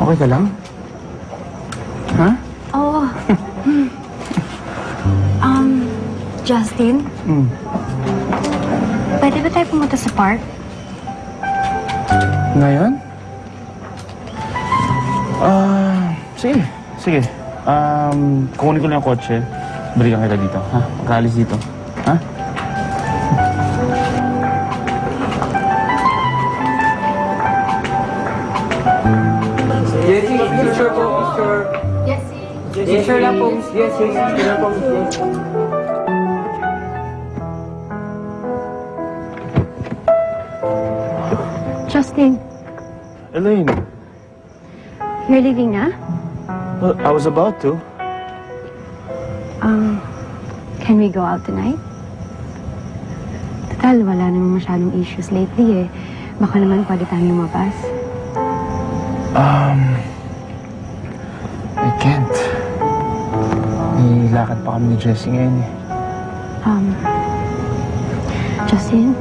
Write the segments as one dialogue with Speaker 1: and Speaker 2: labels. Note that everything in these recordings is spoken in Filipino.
Speaker 1: Okay ka lang? Ha?
Speaker 2: Oo. Justin? Pwede ba tayo pumunta sa park?
Speaker 1: Ngayon? Sige. Sige. Kukunin ko lang yung kotse. Balikan kita dito, ha? Pagkaalis dito, ha?
Speaker 3: Yes, picture po, picture.
Speaker 2: Yes,
Speaker 3: Picture lang po, yes, picture lang po, yes.
Speaker 2: Justin,
Speaker 1: Elaine,
Speaker 2: you're leaving na?
Speaker 1: well, I was about to.
Speaker 2: Can we go out tonight? Total, wala namang masyadong issues lately eh. Baka naman pwede tayong lumabas.
Speaker 1: I can't. Nilakad pa kami ni Jessie ngayon eh.
Speaker 2: Justin,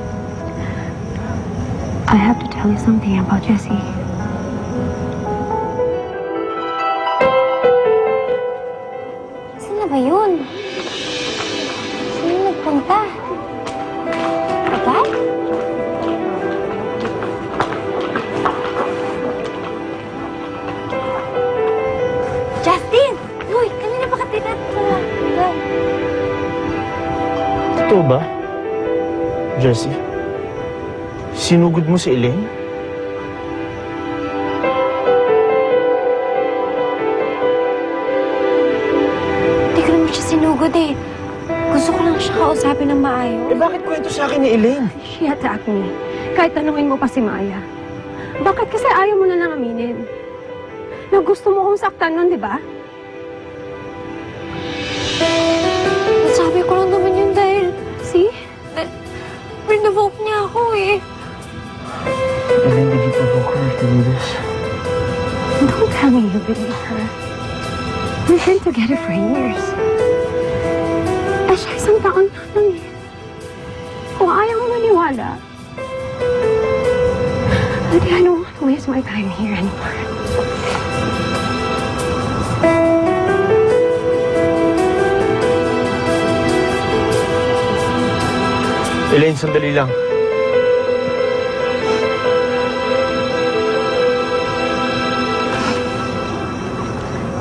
Speaker 2: I have to tell you something about Jessie. Saan na ba yun? Saan nagpunta? Agad? Justin! Uy, kanina pa ka tinatanong.
Speaker 1: Totoo ba? Jessie? Sinugod mo si Elaine?
Speaker 2: Hindi ko naman siya sinugod eh. Gusto ko lang siya kausapin ng maayos.
Speaker 1: Eh bakit kwento sa akin ni Elaine?
Speaker 4: She attacked me. Kahit tanungin mo pa si Maya. Bakit kasi ayaw mo na lang aminin? Na gusto mo kong saktan nun, di ba?
Speaker 2: Sabi ko lang naman yun dahil
Speaker 4: See?
Speaker 2: pinavoke niya ako eh.
Speaker 1: Elaine, did you provoke her to do this?
Speaker 4: Don't tell me you believe her. We've been together for years. Eh, siya isang taon lang eh. Kung ayaw mo maniwala, hindi, I don't want to waste my time here anymore.
Speaker 1: Elaine, sandali lang.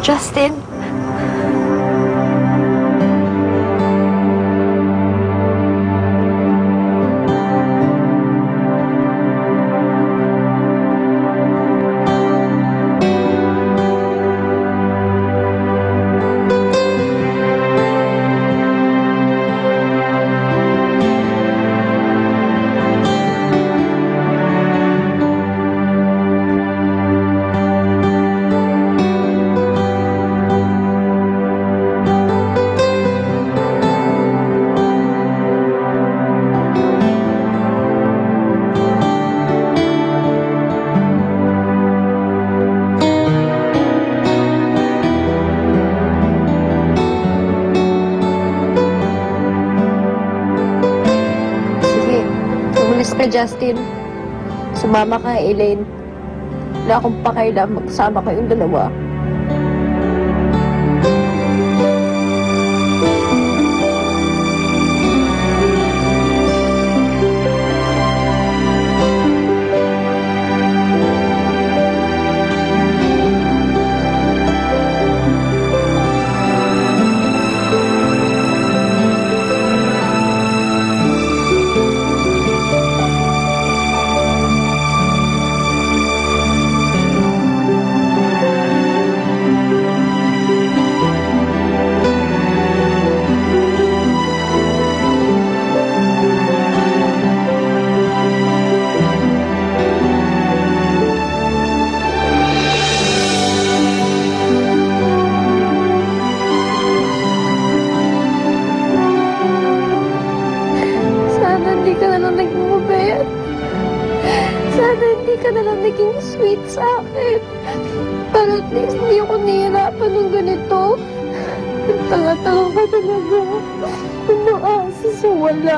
Speaker 2: Justin?
Speaker 5: Justin, sumama ka, Elaine. Wala akong pakailan magsama kayong dalawa. Sana hindi ka na lang naging sweet sa akin. Para at least hindi ako nahihirapan ng ganito. Tanga-tanga ka talaga. Umaasa sa wala.